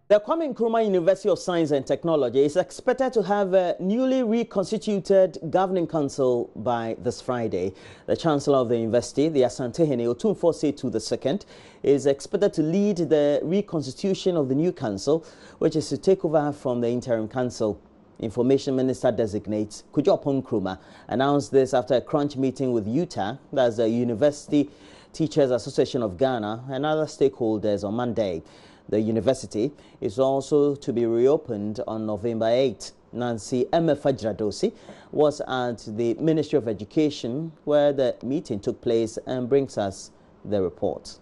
The Kwame Nkrumah University of Science and Technology is expected to have a newly reconstituted governing council by this Friday. The Chancellor of the university, the Asantehene Otumfuo Setu II, is expected to lead the reconstitution of the new council, which is to take over from the interim council. Information Minister designate Kwadwo Nkrumah announced this after a crunch meeting with UTAG, that's the University Teachers Association of Ghana, and other stakeholders on Monday. The university is also to be reopened on November 8. Nancy Emefa was at the Ministry of Education where the meeting took place and brings us the report.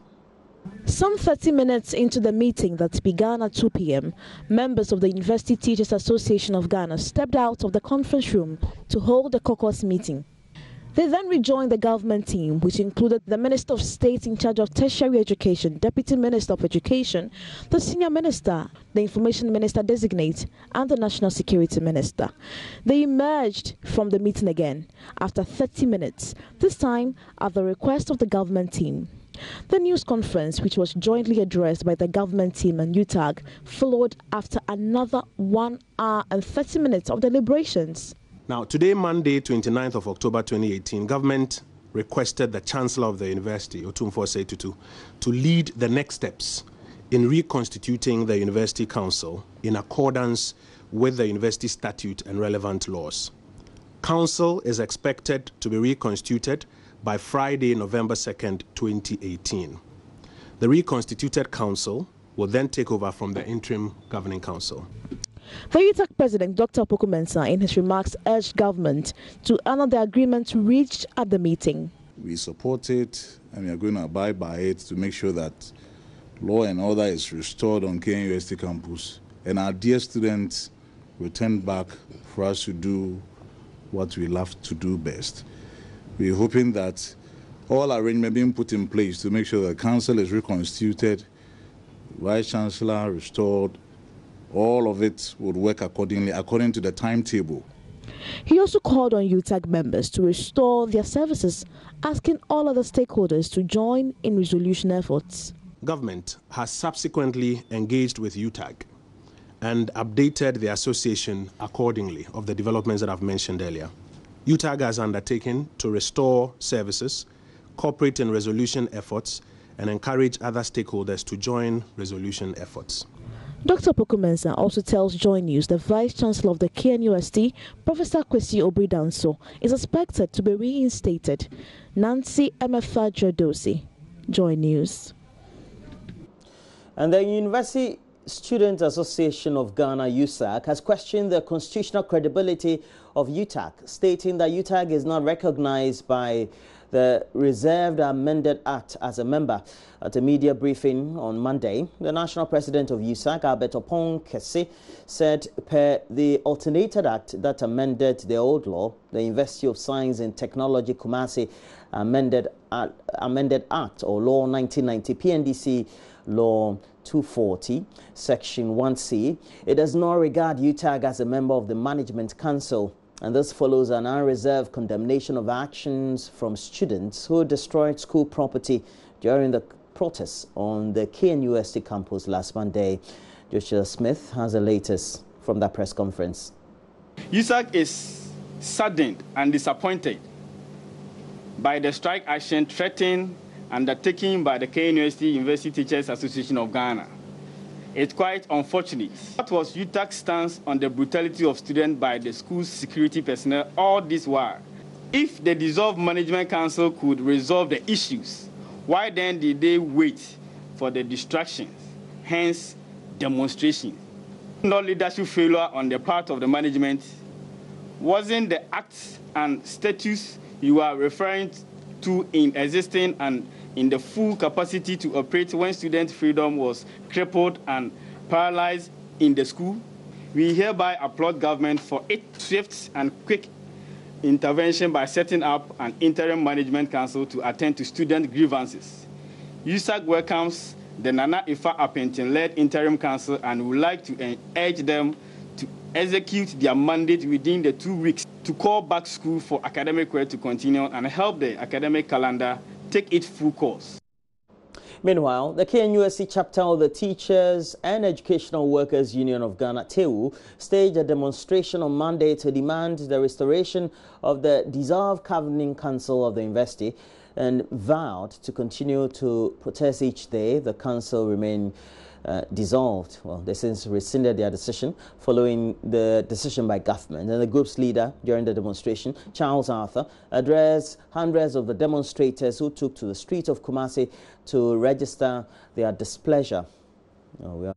Some 30 minutes into the meeting that began at 2 p.m., members of the University Teachers Association of Ghana stepped out of the conference room to hold a caucus meeting. They then rejoined the government team, which included the Minister of State in charge of tertiary education, Deputy Minister of Education, the Senior Minister, the Information Minister designate, and the National Security Minister. They emerged from the meeting again after 30 minutes, this time at the request of the government team. The news conference, which was jointly addressed by the government team and UTAG, followed after another 1 hour and 30 minutes of deliberations. Now, today, Monday, 29th of October 2018, government requested the Chancellor of the University, Otumfuo Setu, to lead the next steps in reconstituting the University Council in accordance with the University Statute and relevant laws. Council is expected to be reconstituted by Friday, November 2nd, 2018. The reconstituted council will then take over from the interim governing council. The UTAG president, Dr. Opoku Mensah, in his remarks urged government to honor the agreement reached at the meeting. We support it and we are going to abide by it to make sure that law and order is restored on KNUST campus and our dear students return back for us to do what we love to do best. We're hoping that all arrangements being put in place to make sure that the council is reconstituted, Vice Chancellor restored, all of it would work accordingly, according to the timetable. He also called on UTAG members to restore their services, asking all other stakeholders to join in resolution efforts. Government has subsequently engaged with UTAG and updated the association accordingly of the developments that I've mentioned earlier. UTAG has undertaken to restore services, cooperate in resolution efforts, and encourage other stakeholders to join resolution efforts. Dr. Opoku Mensah also tells JoyNews the Vice Chancellor of the KNUST, Professor Kwesi Obridanso, is expected to be reinstated. Nancy Emefa JoyNews. And the University Student Association of Ghana, USAC, has questioned the constitutional credibility of UTAG, stating that UTAG is not recognized by the Reserved Amended Act as a member. At a media briefing on Monday, the national president of USAC, Albert Opong Kese, said per the alternated act that amended the old law, the University of Science and Technology Kumasi Amended Act, or Law 1990, PNDC Law 240, Section 1C, it does not regard UTAG as a member of the Management Council. And this follows an unreserved condemnation of actions from students who destroyed school property during the protests on the KNUST campus last Monday. Joshua Smith has the latest from that press conference. USAC is saddened and disappointed by the strike action threatened and undertaken by the KNUST University Teachers Association of Ghana. It's quite unfortunate. What was UTAG's stance on the brutality of students by the school's security personnel all this while? If the dissolved management council could resolve the issues, why then did they wait for the distractions, hence demonstrations? Not leadership failure on the part of the management. Wasn't the acts and statutes you are referring to in existing and in the full capacity to operate when student freedom was crippled and paralyzed in the school? We hereby applaud government for its swift and quick intervention by setting up an interim management council to attend to student grievances. USAC welcomes the Nana Ifa Apentin-led interim council and would like to urge them to execute their mandate within the 2 weeks to call back school for academic work to continue and help the academic calendar take its full course. Meanwhile, the KNUST chapter of the Teachers and Educational Workers Union of Ghana, TEU, staged a demonstration on Monday to demand the restoration of the dissolved Governing Council of the University and vowed to continue to protest each day the council remain dissolved. Well, they since rescinded their decision following the decision by government. And the group's leader during the demonstration, Charles Arthur, addressed hundreds of the demonstrators who took to the streets of Kumasi to register their displeasure. We are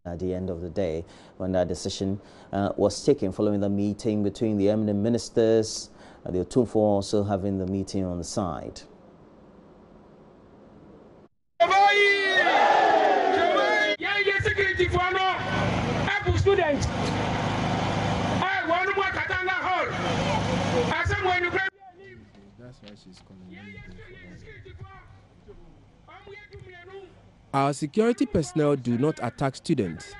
at the end of the day when that decision was taken following the meeting between the eminent ministers, the Otumfo also having the meeting on the side. Students. That's why she's calling. Our security personnel do not attack students.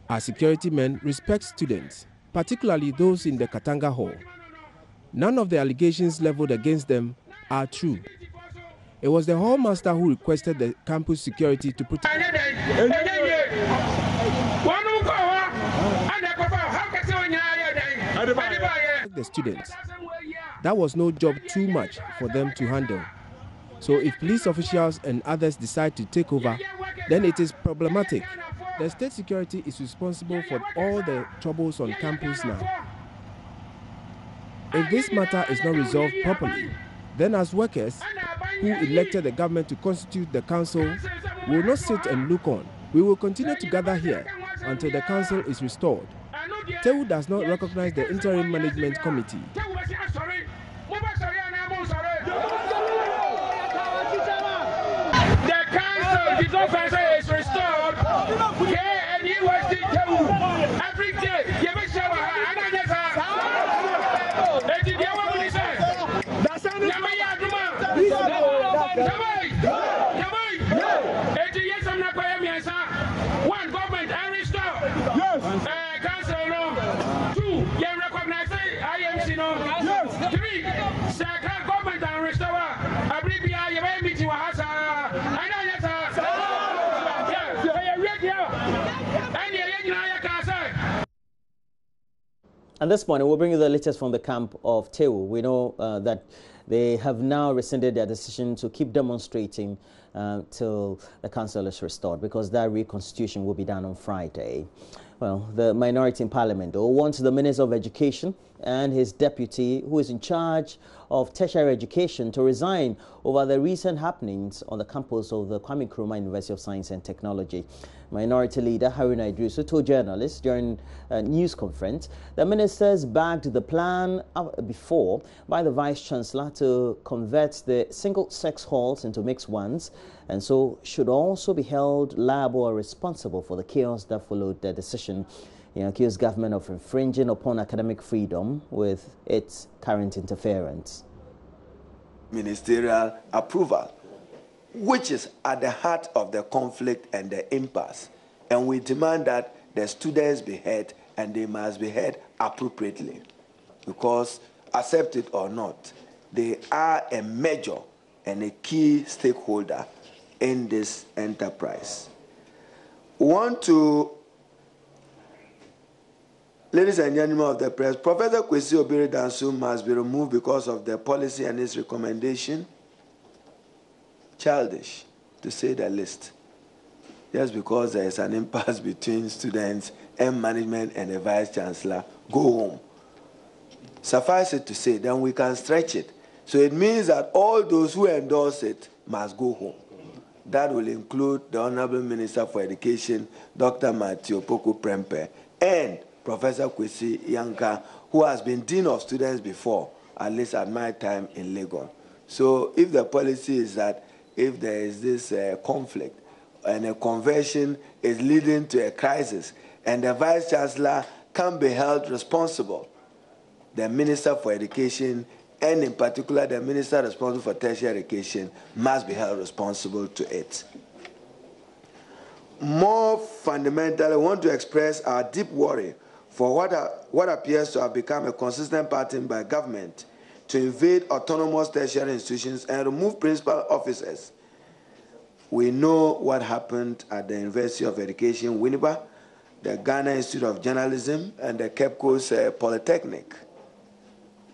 Our security men respect students, particularly those in the Katanga Hall. None of the allegations leveled against them are true. It was the hall master who requested the campus security to protect the students. That was no job too much for them to handle. So if police officials and others decide to take over, then it is problematic. The state security is responsible for all the troubles on campus now. If this matter is not resolved properly, then as workers who elected the government to constitute the council, we will not sit and look on. We will continue to gather here until the council is restored. TEU does not recognize the interim management committee. The council is restored. KNUST every day. One, government and restore. Council no. Two, you recognize IMC no. Yes. Three, second government and restore. Abribia, you may meet you hasa. I know yes, sir. At this point, we'll bring you the latest from the camp of TEU. We know that they have now rescinded their decision to keep demonstrating till the council is restored, because that reconstitution will be done on Friday. Well, the minority in parliament wants the Minister of Education and his deputy, who is in charge of tertiary education, to resign over the recent happenings on the campus of the Kwame Nkrumah University of Science and Technology. Minority leader Haruna Idrisu told journalists during a news conference the ministers backed the plan before by the Vice-Chancellor to convert the single-sex halls into mixed ones, and so should also be held liable or responsible for the chaos that followed their decision. He accused government of infringing upon academic freedom with its current interference. Ministerial approval, which is at the heart of the conflict and the impasse. And we demand that the students be heard, and they must be heard appropriately. Because, accept it or not, they are a major and a key stakeholder in this enterprise. We want to, ladies and gentlemen of the press, Professor Kwesi Obiri-Danso must be removed because of the policy and its recommendation. Childish, to say the least. Just because there is an impasse between students and management and the Vice-Chancellor, go home. Suffice it to say, then we can stretch it. So it means that all those who endorse it must go home. That will include the Honorable Minister for Education, Dr. Matthew Poku Prempe, and Professor Kwesi Yanka, who has been Dean of Students before, at least at my time in Legon. So if the policy is that if there is this conflict and a conversion is leading to a crisis and the Vice-Chancellor can be held responsible, the Minister for Education, and in particular the Minister responsible for tertiary education, must be held responsible to it. More fundamentally, I want to express our deep worry for what appears to have become a consistent pattern by government to invade autonomous tertiary institutions and remove principal officers We know what happened at the University of Education, Winneba, the Ghana Institute of Journalism, and the Cape Coast Polytechnic.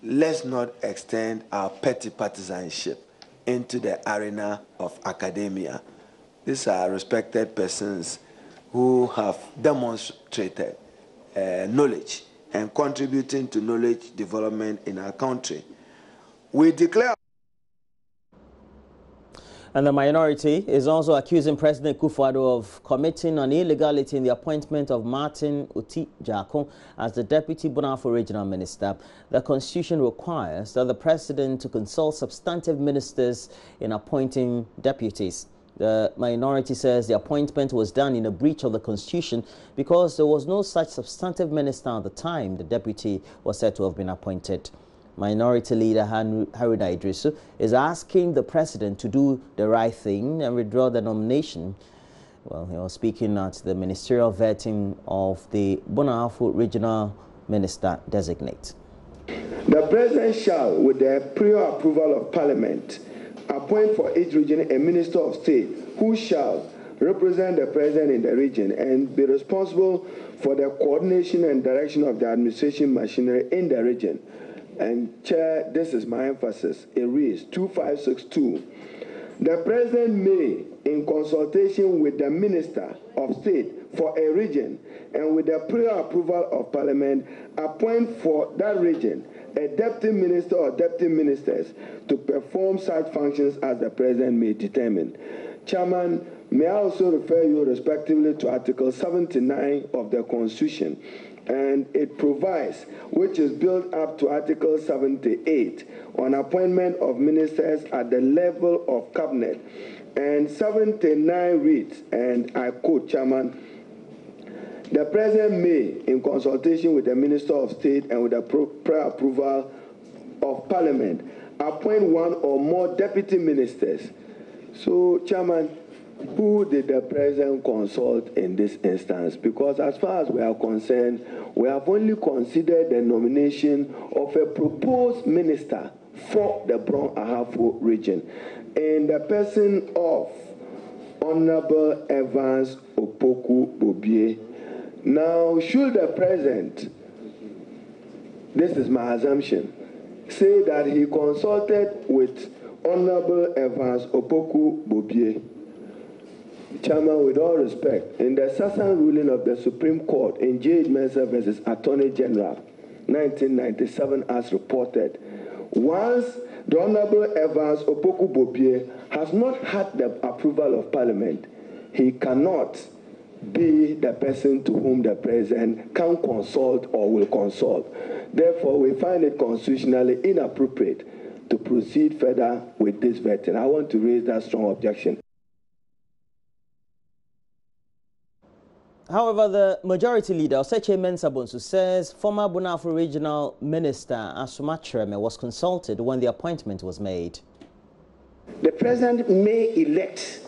Let's not extend our petty partisanship into the arena of academia. These are respected persons who have demonstrated knowledge and contributing to knowledge development in our country. We declare. And the minority is also accusing President Kufuor of committing an illegality in the appointment of Martin Uti Jako as the Deputy Bonafo Regional Minister. The Constitution requires that the President to consult substantive ministers in appointing deputies. The minority says the appointment was done in a breach of the Constitution because there was no such substantive minister at the time the deputy was said to have been appointed. Minority Leader Haruna Idrisu is asking the President to do the right thing and withdraw the nomination. Well, he was speaking at the ministerial vetting of the Bonafo Regional Minister designate. The President shall, with the prior approval of Parliament, appoint for each region a Minister of State who shall represent the President in the region and be responsible for the coordination and direction of the administration machinery in the region. And Chair, this is my emphasis. It reads 2562. The President may, in consultation with the Minister of State for a region and with the prior approval of Parliament, appoint for that region a Deputy Minister or Deputy Ministers to perform such functions as the President may determine. Chairman, may I also refer you respectively to Article 79 of the Constitution, and it provides, which is built up to Article 78, on appointment of ministers at the level of cabinet. And 79 reads, and I quote, Chairman, the President may, in consultation with the Minister of State and with the prior approval of Parliament, appoint one or more deputy ministers. So, Chairman, who did the President consult in this instance? Because as far as we are concerned, we have only considered the nomination of a proposed minister for the Bron Ahafo region in the person of Honorable Evans Opoku Bobie. Now, should the President, this is my assumption, say that he consulted with Honorable Evans Opoku Bobie, Chairman, with all respect, in the Sassan ruling of the Supreme Court in J.H. Mensah versus Attorney General, 1997, as reported, once the Honorable Evans Opoku Bobie has not had the approval of Parliament, he cannot be the person to whom the President can consult or will consult. Therefore, we find it constitutionally inappropriate to proceed further with this vetting. I want to raise that strong objection. However, the Majority Leader, Oseche Mensah, says former Bonafo Regional Minister Asuma Chireme was consulted when the appointment was made. The President may elect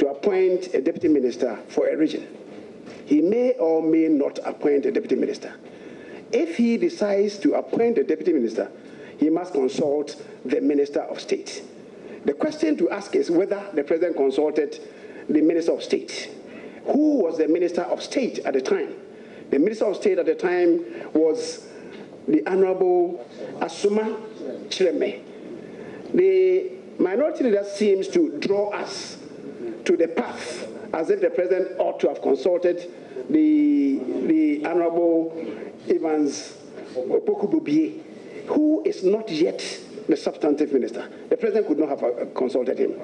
to appoint a Deputy Minister for a region. He may or may not appoint a Deputy Minister. If he decides to appoint a Deputy Minister, he must consult the Minister of State. The question to ask is whether the President consulted the Minister of State. Who was the Minister of State at the time? The Minister of State at the time was the Honorable Asuma Chireme. The Minority Leader seems to draw us to the path as if the President ought to have consulted the Honorable Evans Opoku Bobie, who is not yet the substantive minister. The President could not have consulted him.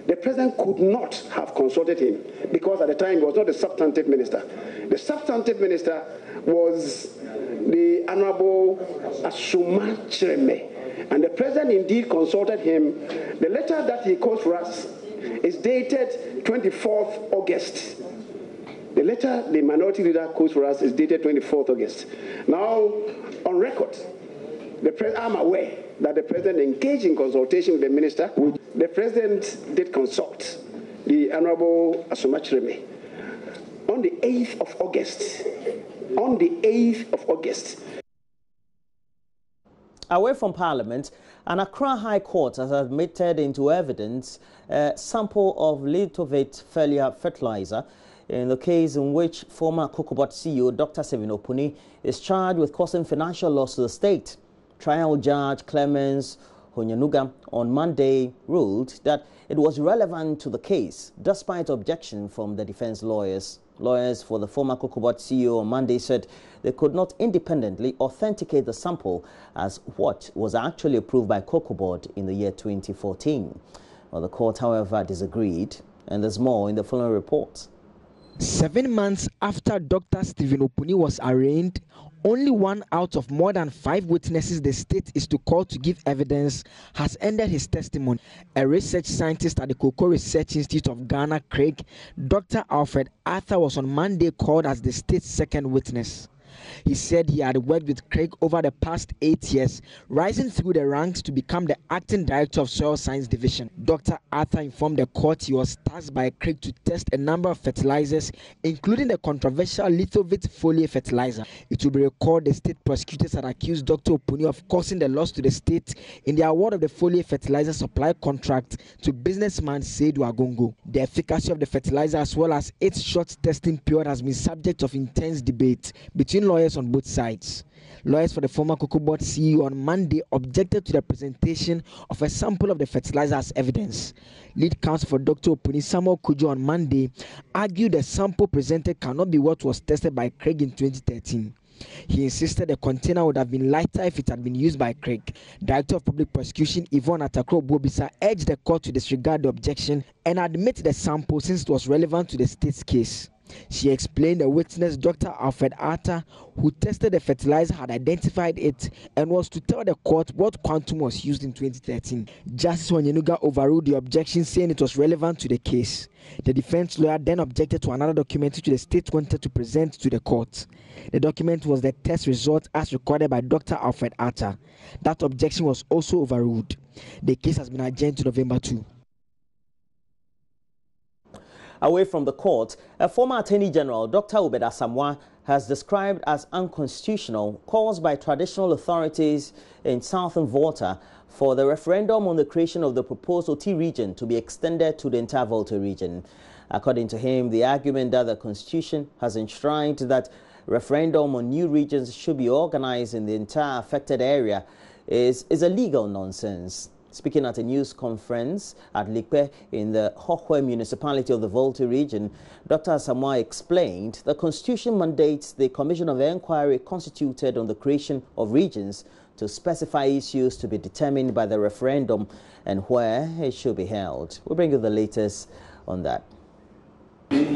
The President could not have consulted him because at the time he was not the substantive minister. The substantive minister was the Honorable Asuma Chireme. And the President indeed consulted him. The letter that he quotes for us is dated 24th August. The letter the Minority Leader quotes for us is dated 24th August. Now, on record, I'm aware that the President engaged in consultation with the minister. The President did consult the Honorable Asuma Chireme on the 8th of August. On the 8th of August. Away from Parliament, an Accra High Court has admitted into evidence a sample of Litovate fertilizer in the case in which former Kokobot CEO Dr. Stephen Opuni is charged with causing financial loss to the state. Trial Judge Clemens Honyanuga on Monday ruled that it was relevant to the case, despite objection from the defense lawyers. Lawyers for the former Kokobot CEO on Monday said they could not independently authenticate the sample as what was actually approved by Kokobot in the year 2014. Well, the court, however, disagreed, and there's more in the following report. 7 months after Dr. Stephen Opuni was arraigned, only one out of more than 5 witnesses the state is to call to give evidence has ended his testimony. A research scientist at the Cocoa Research Institute of Ghana, Craig, Dr. Alfred Arthur, was on Monday called as the state's second witness. He said he had worked with Craig over the past 8 years, rising through the ranks to become the acting director of Soil Science Division. Dr. Arthur informed the court he was tasked by Craig to test a number of fertilizers, including the controversial Litovate foliar fertilizer. It will be recalled the state prosecutors had accused Dr. Opuni of causing the loss to the state in the award of the foliar fertilizer supply contract to businessman Seydou Agongo. The efficacy of the fertilizer as well as its short testing period has been subject of intense debate between lawyers on both sides. Lawyers for the former Kokobot CEO on Monday objected to the presentation of a sample of the fertilizer as evidence. Lead counsel for Dr. Opuni, Samuel Kujo, on Monday argued the sample presented cannot be what was tested by Craig in 2013. He insisted the container would have been lighter if it had been used by Craig. Director of Public Prosecution Yvonne Atakro Bobisa urged the court to disregard the objection and admit the sample since it was relevant to the state's case. She explained the witness, Dr. Alfred Arthur, who tested the fertilizer, had identified it and was to tell the court what quantum was used in 2013. Justice Honyanuga overruled the objection, saying it was relevant to the case. The defense lawyer then objected to another document which the state wanted to present to the court. The document was the test result as recorded by Dr. Alfred Arthur. That objection was also overruled. The case has been adjourned to November 2. Away from the court, a former Attorney General, Dr. Obed Asamoah, has described as unconstitutional calls by traditional authorities in southern Volta for the referendum on the creation of the proposed OT region to be extended to the entire Volta region. According to him, the argument that the Constitution has enshrined that referendum on new regions should be organized in the entire affected area is a legal nonsense. Speaking at a news conference at Likpe in the Hohwe municipality of the Volta region, Dr. Asamoah explained the Constitution mandates the Commission of Inquiry constituted on the creation of regions to specify issues to be determined by the referendum and where it should be held. We'll bring you the latest on that.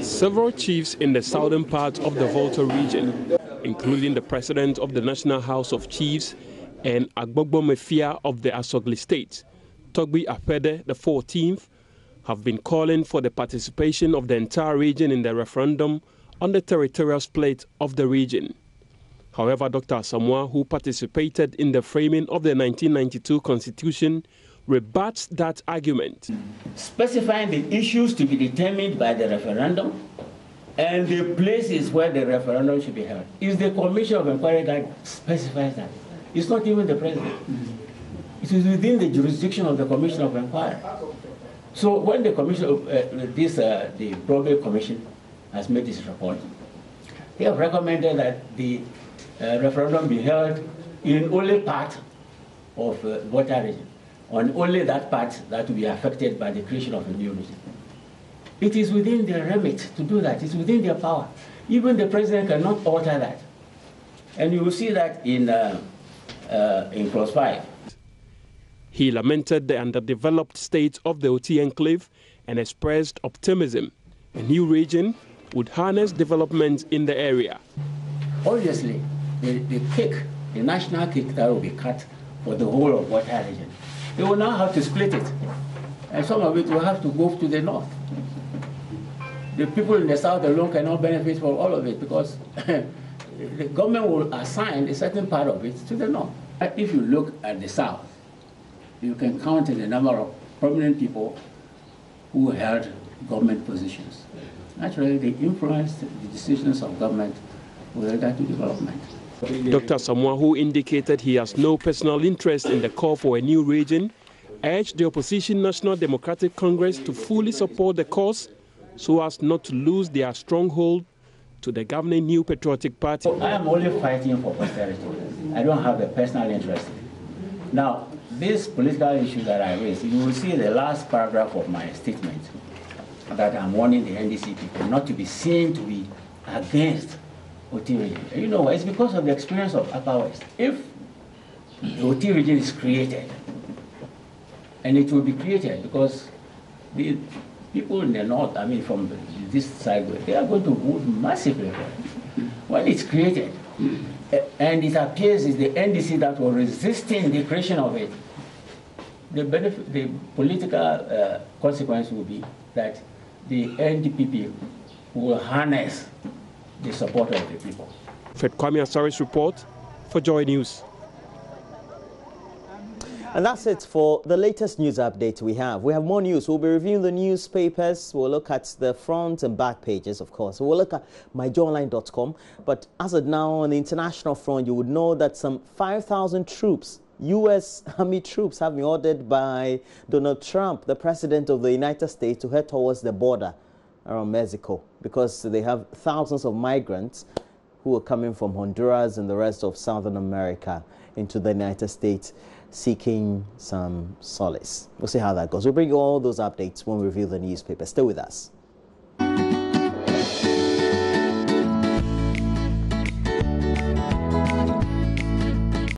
Several chiefs in the southern part of the Volta region, including the president of the National House of Chiefs and Agbogbo Mefia of the Asogli State, Togbi Apede the 14th, have been calling for the participation of the entire region in the referendum on the territorial split of the region. However, Dr. Asamoah, who participated in the framing of the 1992 Constitution, rebuts that argument. Specifying the issues to be determined by the referendum and the places where the referendum should be held. It's the Commission of Inquiry that specifies that. It's not even the president. It is within the jurisdiction of the Commission of Inquiry. So when the commission, the Probate Commission has made this report, they have recommended that the referendum be held in only part of Volta region, on only that part that will be affected by the creation of a new region. It is within their remit to do that. It's within their power. Even the president cannot alter that. And you will see that in clause 5. He lamented the underdeveloped state of the OT enclave and expressed optimism a new region would harness development in the area. Obviously, the cake, the national cake that will be cut for the whole of Volta region, they will now have to split it. And some of it will have to go to the north. The people in the south alone cannot benefit from all of it because the government will assign a certain part of it to the north. If you look at the south, you can count the number of prominent people who held government positions. Naturally, they influenced the decisions of government with regard to development. Dr. Samoa, who indicated he has no personal interest in the call for a new region, urged the opposition National Democratic Congress to fully support the cause so as not to lose their stronghold to the governing New Patriotic Party. I am only fighting for posterity. I don't have a personal interest. Now, this political issue that I raised, you will see the last paragraph of my statement that I'm warning the NDC people not to be seen to be against OT region. You know, it's because of the experience of Upper West. If the OT region is created, and it will be created because the people in the north, I mean from this side, they are going to vote massively for it. When it's created, and it appears it's the NDC that was resisting the creation of it, the political consequence will be that the NDPP will harness the support of the people. Fred Kwame Asari's report for JoyNews. And that's it for the latest news update we have. We have more news. We'll be reviewing the newspapers. We'll look at the front and back pages, of course. We'll look at myjoyonline.com. But as of now, on the international front, you would know that some 5,000 troops, U.S. Army troops, have been ordered by Donald Trump, the president of the United States, to head towards the border around Mexico because they have thousands of migrants who are coming from Honduras and the rest of Southern America into the United States seeking some solace. We'll see how that goes. We'll bring you all those updates when we review the newspaper. Stay with us.